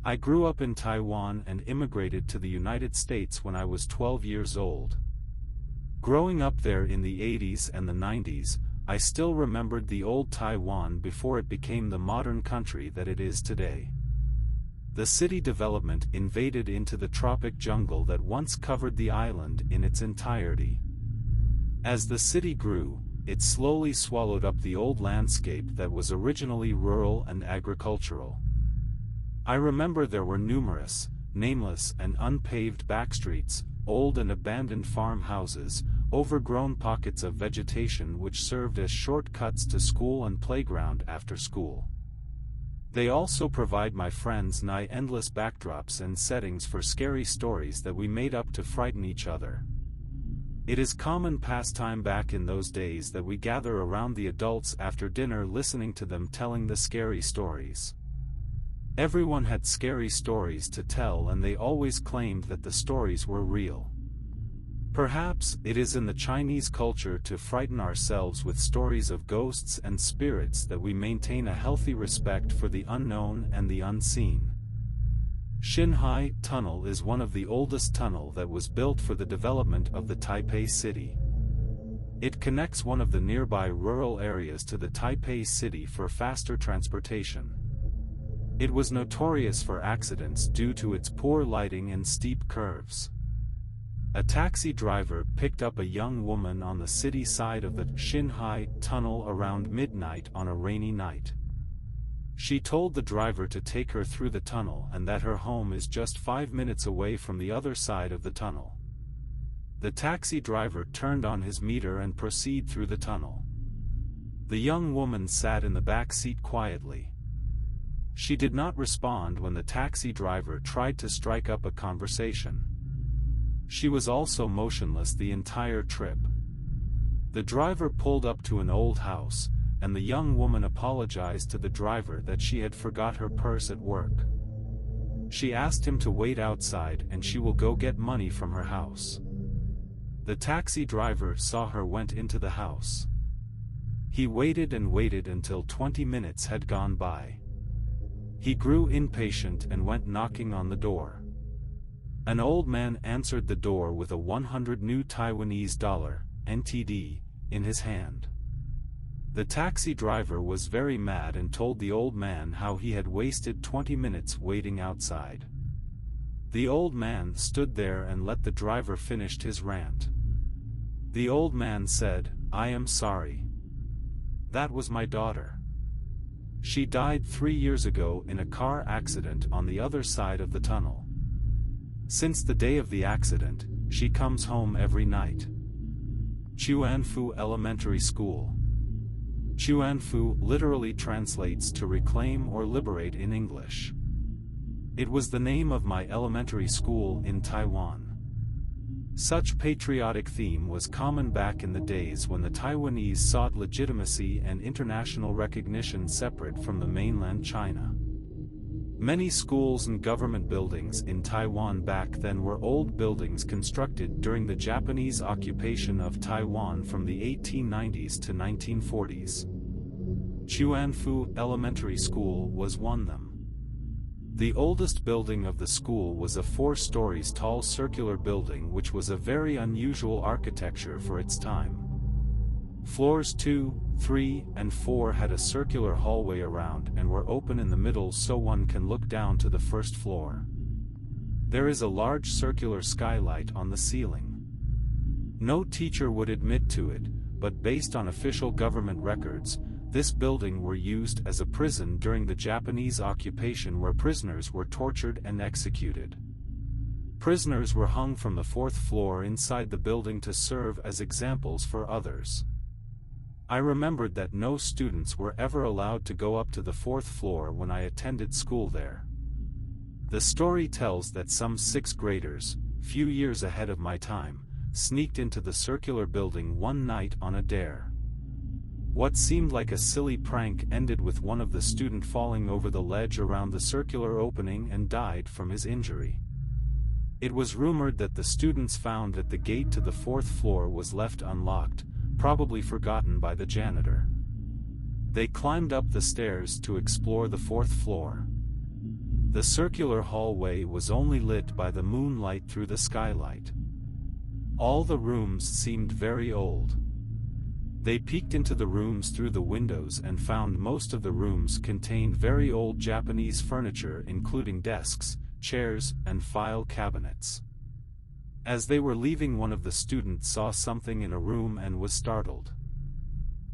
I grew up in Taiwan and immigrated to the United States when I was 12 years old. Growing up there in the 80s and the 90s, I still remembered the old Taiwan before it became the modern country that it is today. The city development invaded into the tropic jungle that once covered the island in its entirety. As the city grew, it slowly swallowed up the old landscape that was originally rural and agricultural. I remember there were numerous, nameless and unpaved backstreets, old and abandoned farmhouses, overgrown pockets of vegetation which served as shortcuts to school and playground after school. They also provide my friends and I endless backdrops and settings for scary stories that we made up to frighten each other. It is common pastime back in those days that we gather around the adults after dinner listening to them telling the scary stories. Everyone had scary stories to tell and they always claimed that the stories were real. Perhaps it is in the Chinese culture to frighten ourselves with stories of ghosts and spirits that we maintain a healthy respect for the unknown and the unseen. Xinhai Tunnel is one of the oldest tunnel that was built for the development of the Taipei city. It connects one of the nearby rural areas to the Taipei city for faster transportation. It was notorious for accidents due to its poor lighting and steep curves. A taxi driver picked up a young woman on the city side of the Xinhai Tunnel around midnight on a rainy night. She told the driver to take her through the tunnel and that her home is just 5 minutes away from the other side of the tunnel. The taxi driver turned on his meter and proceeded through the tunnel. The young woman sat in the back seat quietly. She did not respond when the taxi driver tried to strike up a conversation. She was also motionless the entire trip. The driver pulled up to an old house, and the young woman apologized to the driver that she had forgot her purse at work. She asked him to wait outside and she will go get money from her house. The taxi driver saw her went into the house. He waited and waited until 20 minutes had gone by. He grew impatient and went knocking on the door. An old man answered the door with a 100 new Taiwanese dollar, NTD, in his hand. The taxi driver was very mad and told the old man how he had wasted 20 minutes waiting outside. The old man stood there and let the driver finish his rant. The old man said, "I am sorry. That was my daughter. She died 3 years ago in a car accident on the other side of the tunnel. Since the day of the accident, she comes home every night." Chuanfu Elementary School. Chuanfu literally translates to reclaim or liberate in English. It was the name of my elementary school in Taiwan. Such patriotic theme was common back in the days when the Taiwanese sought legitimacy and international recognition separate from the mainland China. Many schools and government buildings in Taiwan back then were old buildings constructed during the Japanese occupation of Taiwan from the 1890s to 1940s. Chuanfu Elementary School was one of them. The oldest building of the school was a 4 stories tall circular building which was a very unusual architecture for its time. Floors 2, 3, and 4 had a circular hallway around and were open in the middle so one can look down to the first floor. There is a large circular skylight on the ceiling. No teacher would admit to it, but based on official government records, this building were used as a prison during the Japanese occupation where prisoners were tortured and executed. Prisoners were hung from the 4th floor inside the building to serve as examples for others. I remembered that no students were ever allowed to go up to the 4th floor when I attended school there. The story tells that some 6th graders, few years ahead of my time, sneaked into the circular building one night on a dare. What seemed like a silly prank ended with one of the students falling over the ledge around the circular opening and died from his injury. It was rumored that the students found that the gate to the 4th floor was left unlocked, probably forgotten by the janitor. They climbed up the stairs to explore the 4th floor. The circular hallway was only lit by the moonlight through the skylight. All the rooms seemed very old. They peeked into the rooms through the windows and found most of the rooms contained very old Japanese furniture, including desks, chairs, and file cabinets. As they were leaving, one of the students saw something in a room and was startled.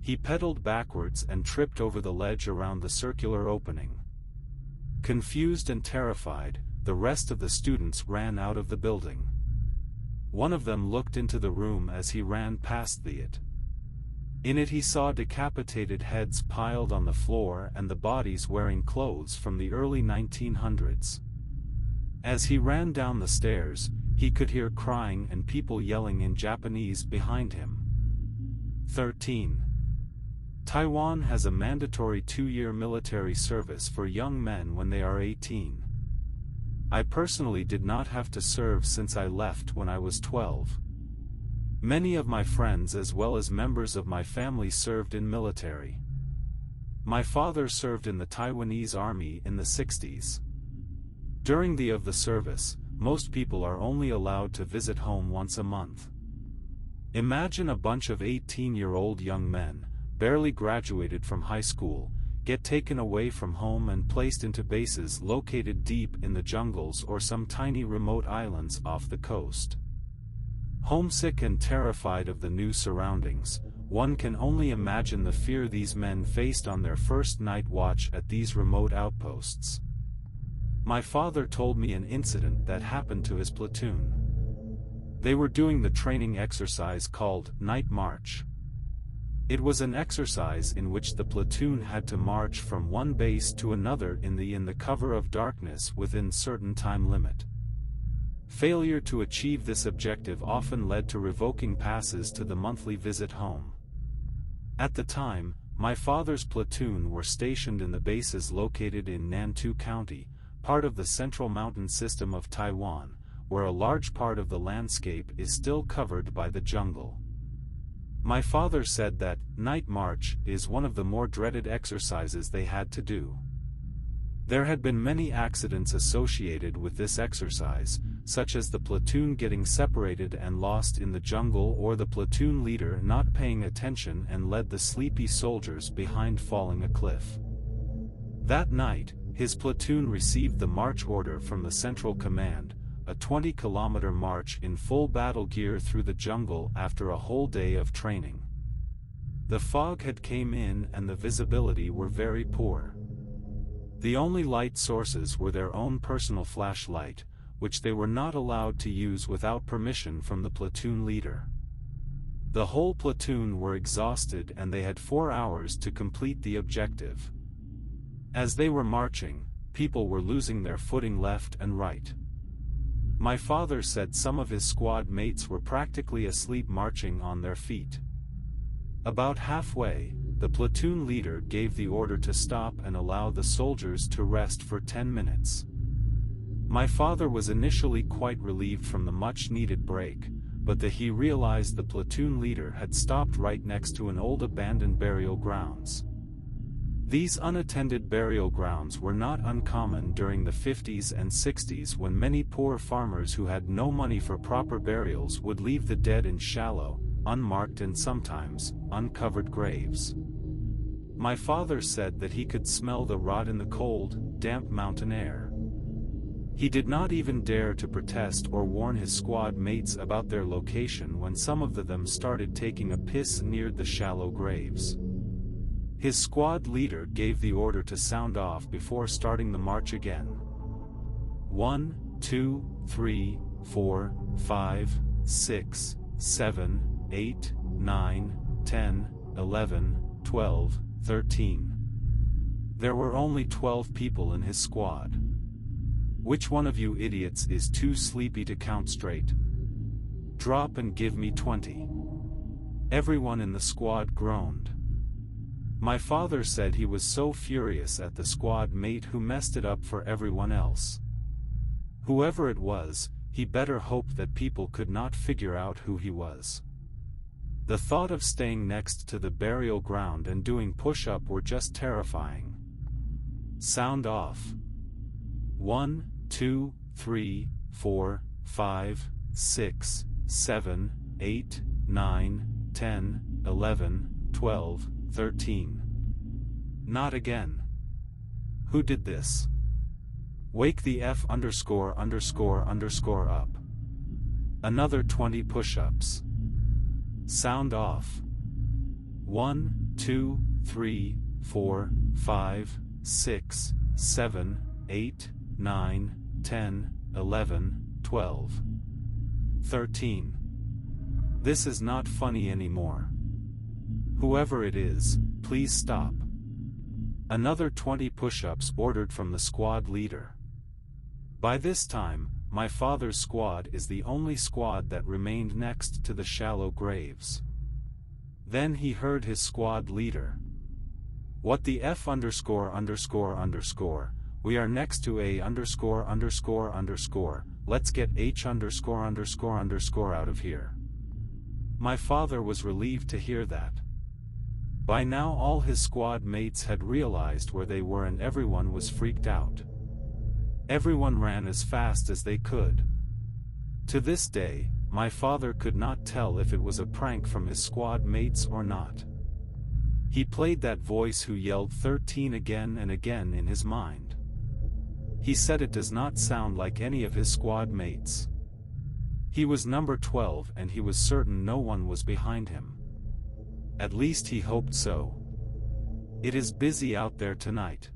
He pedaled backwards and tripped over the ledge around the circular opening. Confused and terrified, the rest of the students ran out of the building. One of them looked into the room as he ran past it. In it he saw decapitated heads piled on the floor and the bodies wearing clothes from the early 1900s. As he ran down the stairs, he could hear crying and people yelling in Japanese behind him. 13. Taiwan has a mandatory 2-year military service for young men when they are 18. I personally did not have to serve since I left when I was 12. Many of my friends as well as members of my family served in military. My father served in the Taiwanese army in the 60s. During the service, most people are only allowed to visit home once a month. Imagine a bunch of 18-year-old young men, barely graduated from high school, get taken away from home and placed into bases located deep in the jungles or some tiny remote islands off the coast. Homesick and terrified of the new surroundings, one can only imagine the fear these men faced on their first night watch at these remote outposts. My father told me an incident that happened to his platoon. They were doing the training exercise called Night March. It was an exercise in which the platoon had to march from one base to another in the cover of darkness within certain time limit. Failure to achieve this objective often led to revoking passes to the monthly visit home. At the time, my father's platoon were stationed in the bases located in Nantou County, part of the Central Mountain System of Taiwan, where a large part of the landscape is still covered by the jungle. My father said that night march is one of the more dreaded exercises they had to do. There had been many accidents associated with this exercise, such as the platoon getting separated and lost in the jungle or the platoon leader not paying attention and led the sleepy soldiers behind falling a cliff. That night, his platoon received the march order from the Central Command, a 20-kilometer march in full battle gear through the jungle after a whole day of training. The fog had came in and the visibility were very poor. The only light sources were their own personal flashlight, which they were not allowed to use without permission from the platoon leader. The whole platoon were exhausted and they had 4 hours to complete the objective. As they were marching, people were losing their footing left and right. My father said some of his squad mates were practically asleep marching on their feet. About halfway, the platoon leader gave the order to stop and allow the soldiers to rest for 10 minutes. My father was initially quite relieved from the much-needed break, but he realized the platoon leader had stopped right next to an old abandoned burial grounds. These unattended burial grounds were not uncommon during the 50s and 60s when many poor farmers who had no money for proper burials would leave the dead in shallow, unmarked and sometimes uncovered graves. My father said that he could smell the rot in the cold, damp mountain air. He did not even dare to protest or warn his squad mates about their location when some of them started taking a piss near the shallow graves. His squad leader gave the order to sound off before starting the march again. 1, 2, 3, 4, 5, 6, 7, 8, 9, 10, 11, 12, 13. There were only 12 people in his squad. Which one of you idiots is too sleepy to count straight? Drop and give me 20. Everyone in the squad groaned. My father said he was so furious at the squad mate who messed it up for everyone else. Whoever it was, he better hope that people could not figure out who he was. The thought of staying next to the burial ground and doing push-up were just terrifying. Sound off. 1, 2, 3, 4, 5, 6, 7, 8, 9, 10, 11, 12, 13. Not again. Who did this? Wake the F underscore underscore underscore up. Another 20 push-ups. Sound off. 1, 2, 3, 4, 5, 6, 7, 8, 9, 10, 11, 12, 13. This is not funny anymore. Whoever it is, please stop. Another 20 push-ups ordered from the squad leader. By this time, my father's squad is the only squad that remained next to the shallow graves. Then he heard his squad leader. What the F underscore underscore underscore, we are next to A underscore underscore underscore, let's get H underscore underscore underscore out of here. My father was relieved to hear that. By now all his squad mates had realized where they were and everyone was freaked out. Everyone ran as fast as they could. To this day, my father could not tell if it was a prank from his squad mates or not. He played that voice who yelled 13 again and again in his mind. He said it does not sound like any of his squad mates. He was number 12 and he was certain no one was behind him. At least he hoped so. It is busy out there tonight.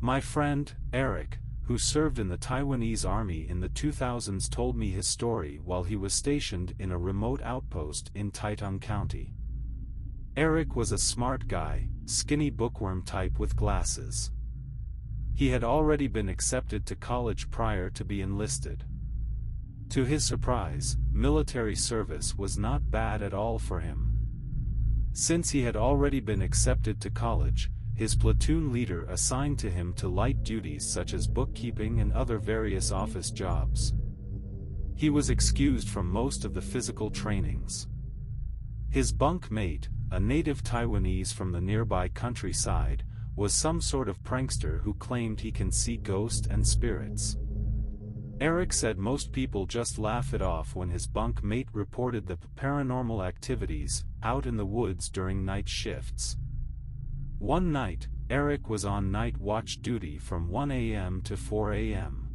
My friend, Eric, who served in the Taiwanese army in the 2000s, told me his story while he was stationed in a remote outpost in Taitung County. Eric was a smart guy, skinny bookworm type with glasses. He had already been accepted to college prior to be enlisted. To his surprise, military service was not bad at all for him. Since he had already been accepted to college, his platoon leader assigned to him to light duties such as bookkeeping and other various office jobs. He was excused from most of the physical trainings. His bunk mate, a native Taiwanese from the nearby countryside, was some sort of prankster who claimed he can see ghosts and spirits. Eric said most people just laugh it off when his bunk mate reported the paranormal activities out in the woods during night shifts. One night, Eric was on night watch duty from 1 a.m. to 4 a.m.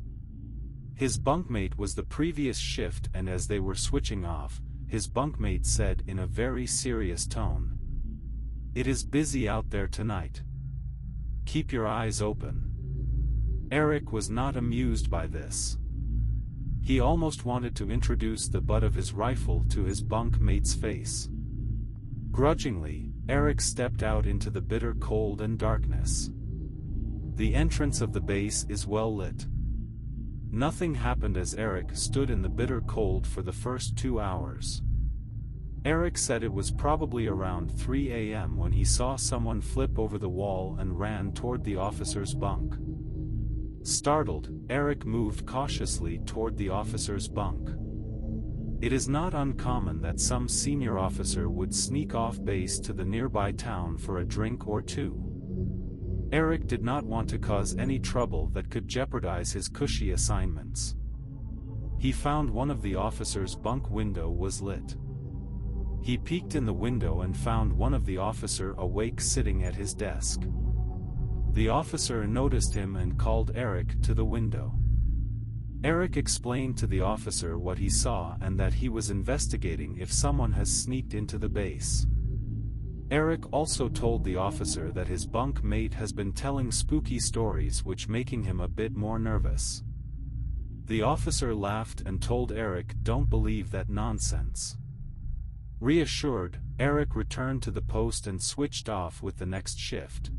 His bunkmate was the previous shift, and as they were switching off, his bunkmate said in a very serious tone, "It is busy out there tonight. Keep your eyes open." Eric was not amused by this. He almost wanted to introduce the butt of his rifle to his bunkmate's face. Grudgingly, Eric stepped out into the bitter cold and darkness. The entrance of the base is well lit. Nothing happened as Eric stood in the bitter cold for the first 2 hours. Eric said it was probably around 3 a.m. when he saw someone flip over the wall and ran toward the officer's bunk. Startled, Eric moved cautiously toward the officer's bunk. It is not uncommon that some senior officer would sneak off base to the nearby town for a drink or two. Eric did not want to cause any trouble that could jeopardize his cushy assignments. He found one of the officer's bunk window was lit. He peeked in the window and found one of the officer awake sitting at his desk. The officer noticed him and called Eric to the window. Eric explained to the officer what he saw and that he was investigating if someone has sneaked into the base. Eric also told the officer that his bunk mate has been telling spooky stories, which making him a bit more nervous. The officer laughed and told Eric, "Don't believe that nonsense." Reassured, Eric returned to the post and switched off with the next shift.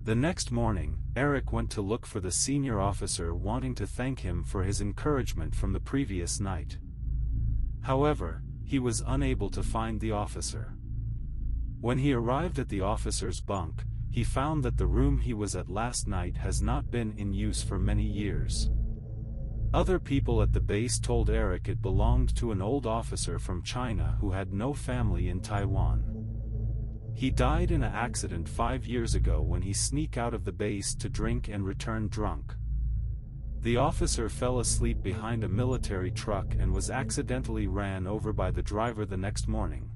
The next morning, Eric went to look for the senior officer, wanting to thank him for his encouragement from the previous night. However, he was unable to find the officer. When he arrived at the officer's bunk, he found that the room he was at last night has not been in use for many years. Other people at the base told Eric it belonged to an old officer from China who had no family in Taiwan. He died in an accident 5 years ago when he sneaked out of the base to drink and returned drunk. The officer fell asleep behind a military truck and was accidentally ran over by the driver the next morning.